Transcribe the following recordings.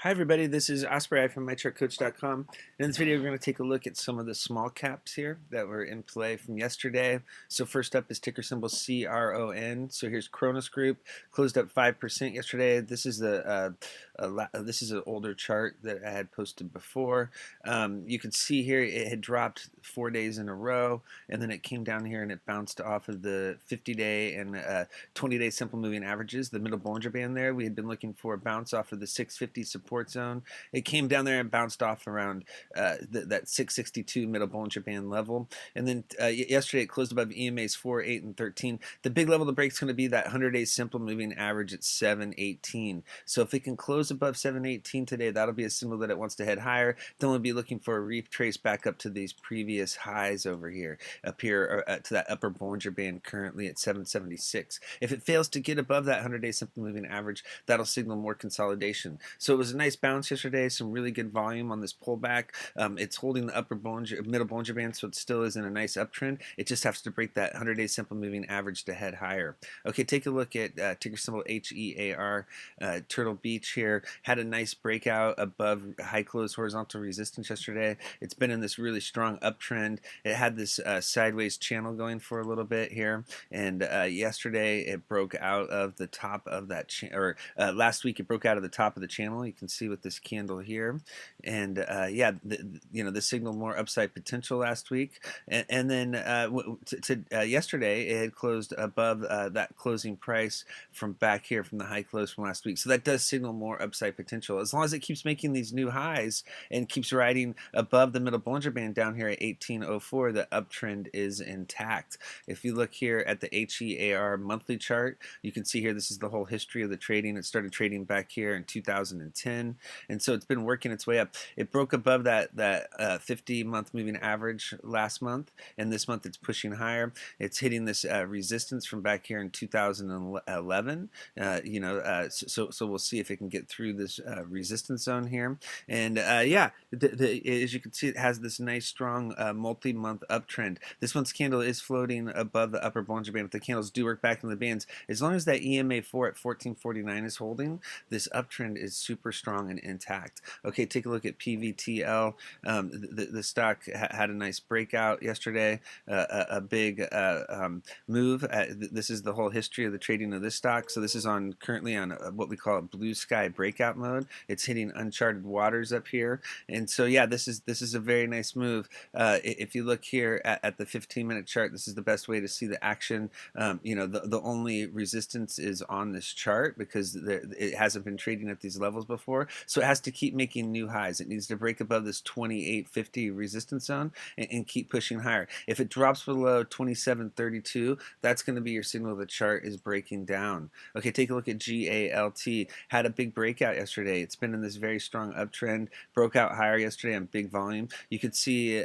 Hi everybody, this is Osprey from MyChartCoach.com. In this video we're going to take a look at some of the small caps here that were in play from yesterday. So first up is ticker symbol CRON. So here's Cronus Group, closed up 5% yesterday. This is this is an older chart that I had posted before. You can see here it had dropped 4 days in a row, and then it came down here and it bounced off of the 50-day and 20-day simple moving averages, the middle Bollinger Band there. We had been looking for a bounce off of the 650 support zone. It came down there and bounced off around that 662 middle Bollinger Band level. And then yesterday it closed above EMAs 4, 8, and 13. The big level to break is going to be that 100-day simple moving average at 718. So if it can close above 718 today, that'll be a signal that it wants to head higher. Then we'll be looking for a retrace back up to these previous highs over here, up here to that upper Bollinger Band currently at 776. If it fails to get above that 100-day simple moving average, that'll signal more consolidation. So it was a nice bounce yesterday, some really good volume on this pullback. It's holding the middle Bollinger Band, so it still is in a nice uptrend. It just has to break that 100-day simple moving average to head higher. Okay, take a look at ticker symbol HEAR. Turtle Beach here had a nice breakout above high close horizontal resistance yesterday. It's been in this really strong uptrend. It had this sideways channel going for a little bit here, and yesterday it broke out of the top of that last week it broke out of the top of the channel. You can see with this candle here, and yeah, this signaled more upside potential last week, and then yesterday it had closed above that closing price from back here from the high close from last week. So that does signal more upside potential as long as it keeps making these new highs and keeps riding above the middle Bollinger Band down here at 1804. The uptrend is intact. If you look here at the HEAR monthly chart, you can see here this is the whole history of the trading. It started trading back here in 2010, and so it's been working its way up. It broke above that 50-month moving average last month, and this month it's pushing higher. It's hitting this resistance from back here in 2011. So we'll see if it can get through this resistance zone here. And yeah, as you can see, it has this nice strong multi-month uptrend. This one's candle is floating above the upper Bollinger Band. If the candles do work back in the bands, as long as that EMA 4 at 1449 is holding, this uptrend is super strong and intact. Okay, take a look at PVTL. The stock had a nice breakout yesterday, a big move. This is the whole history of the trading of this stock. So this is currently on what we call a blue sky breakout mode. It's hitting uncharted waters up here, and so yeah, this is a very nice move. If you look here at the 15-minute chart, this is the best way to see the action. The only resistance is on this chart because it hasn't been trading at these levels before, so it has to keep making new highs. It needs to break above this 2850 resistance zone and keep pushing higher. If it drops below 2732, that's going to be your signal the chart is breaking down. Okay, take a look at GALT. Had a big breakout yesterday. It's been in this very strong uptrend, broke out higher yesterday on big volume. You could see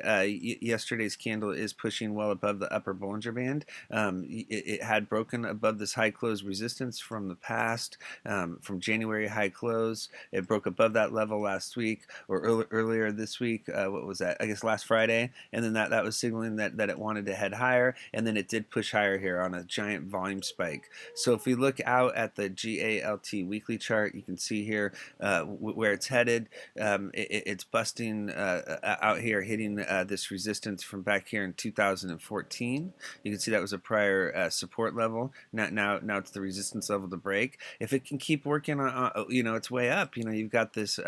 yesterday's candle is pushing well above the upper Bollinger Band. It had broken above this high close resistance from the past, from January high close. It broke above that level last week, or earlier this week. What was that? I guess last Friday. And then that was signaling that it wanted to head higher, and then it did push higher here on a giant volume spike. So if we look out at the GALT weekly chart, you can see here where it's headed. It's busting out here, hitting this resistance from back here in 2014. You can see that was a prior support level. Now it's the resistance level to break. If it can keep working on its way up, you've got this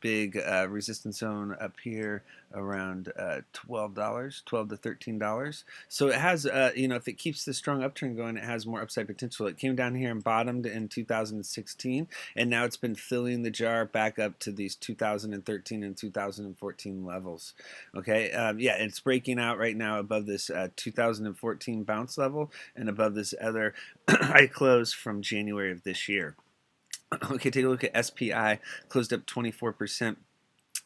big resistance zone up here around $12 to $13. So it has if it keeps the strong uptrend going, it has more upside potential. It came down here and bottomed in 2016, and now it's been filling the jar back up to these 2013 and 2014 levels. Okay, yeah, it's breaking out right now above this 2014 bounce level and above this other high close from January of this year. Okay, take a look at SPI, closed up 24%.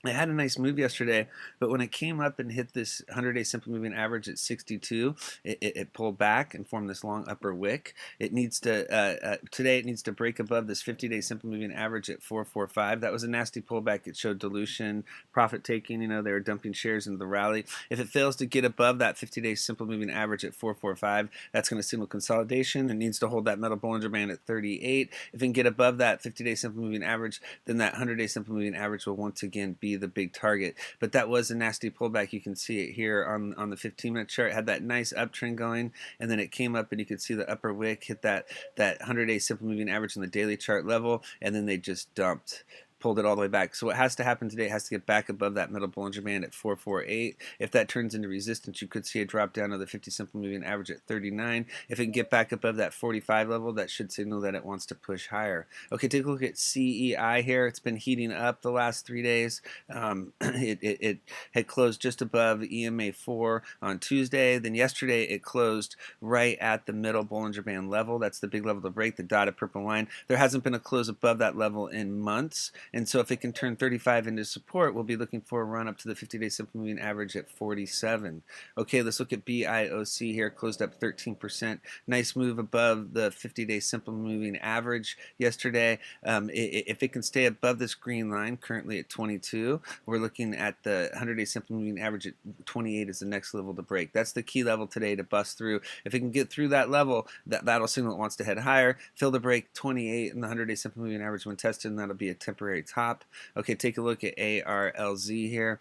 It had a nice move yesterday, but when it came up and hit this 100-day simple moving average at 62, it pulled back and formed this long upper wick. It needs to today it needs to break above this 50-day simple moving average at 445. That was a nasty pullback. It showed dilution, profit taking. You know, they were dumping shares into the rally. If it fails to get above that 50-day simple moving average at 445, that's going to signal consolidation. It needs to hold that metal Bollinger Band at 38. If it can get above that 50-day simple moving average, then that 100-day simple moving average will once again be the big target. But that was a nasty pullback. You can see it here on the 15-minute chart. It had that nice uptrend going, and then it came up and you could see the upper wick hit that 100-day simple moving average on the daily chart level, and then they just dumped, pulled it all the way back. So what has to happen today, it has to get back above that middle Bollinger Band at 448. If that turns into resistance, you could see a drop down to the 50 simple moving average at 39. If it can get back above that 45 level, that should signal that it wants to push higher. Okay, take a look at CEI here. It's been heating up the last 3 days. It had closed just above EMA 4 on Tuesday. Then yesterday it closed right at the middle Bollinger Band level. That's the big level to break, the dotted purple line. There hasn't been a close above that level in months. And so if it can turn 35 into support, we'll be looking for a run up to the 50-day simple moving average at 47. Okay, let's look at BIOC here. Closed up 13%. Nice move above the 50-day simple moving average yesterday. If it can stay above this green line, currently at 22, we're looking at the 100-day simple moving average at 28 is the next level to break. That's the key level today to bust through. If it can get through that level, that'll signal it wants to head higher. Fill the break 28 in the 100-day simple moving average when tested, and that'll be a temporary top. Okay, take a look at ARLZ here.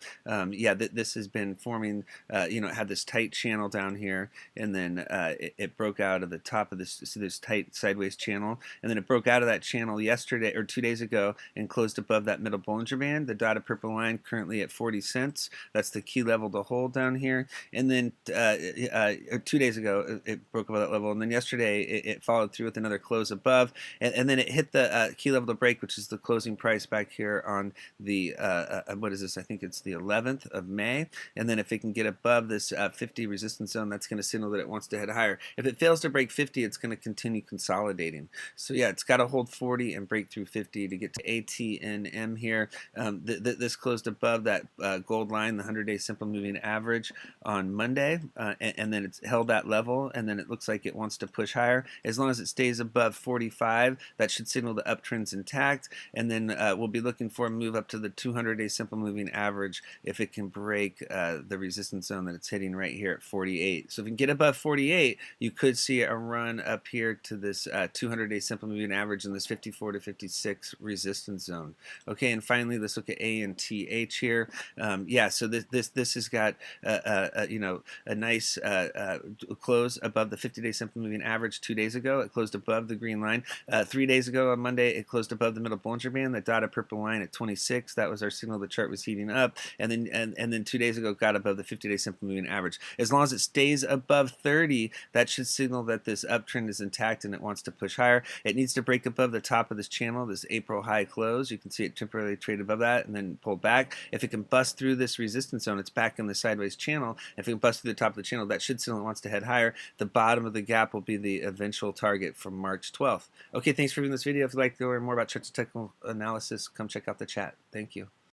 Yeah, this has been forming, you know, it had this tight channel down here, and then it broke out of the top of this tight sideways channel, and then it broke out of that channel yesterday or 2 days ago and closed above that middle Bollinger Band. The dotted purple line currently at 40 cents. That's the key level to hold down here. And then 2 days ago it broke above that level, and then yesterday it followed through with another close above, and then it hit the key level to break, which is the closing price back here on the what is this? I think it's the 11th of May. And then if it can get above this 50 resistance zone, that's going to signal that it wants to head higher. If it fails to break 50, it's going to continue consolidating. So yeah, it's got to hold 40 and break through 50 to get to ATNM here. This closed above that gold line, the 100-day simple moving average on Monday, and then it's held that level, and then it looks like it wants to push higher. As long as it stays above 45, that should signal the uptrend's intact, and then we'll be looking for a move up to the 200-day simple moving average if it can break the resistance zone that it's hitting right here at 48. So if you can get above 48, you could see a run up here to this 200-day simple moving average in this 54 to 56 resistance zone. Okay, and finally, let's look at ANTH here. Yeah, so this has got you know, a nice close above the 50-day simple moving average 2 days ago. It closed above the green line. 3 days ago on Monday, it closed above the middle Bollinger Band, the dotted purple line at 26. That was our signal the chart was heating up, and then 2 days ago got above the 50-day simple moving average. As long as it stays above 30, that should signal that this uptrend is intact and it wants to push higher. It needs to break above the top of this channel, this April high close. You can see it temporarily trade above that and then pull back. If it can bust through this resistance zone, it's back in the sideways channel. If it can bust through the top of the channel, that should signal it wants to head higher. The bottom of the gap will be the eventual target from March 12th. Okay, thanks for viewing this video. If you'd like to learn more about charts and technical analysis, come check out the chat. Thank you.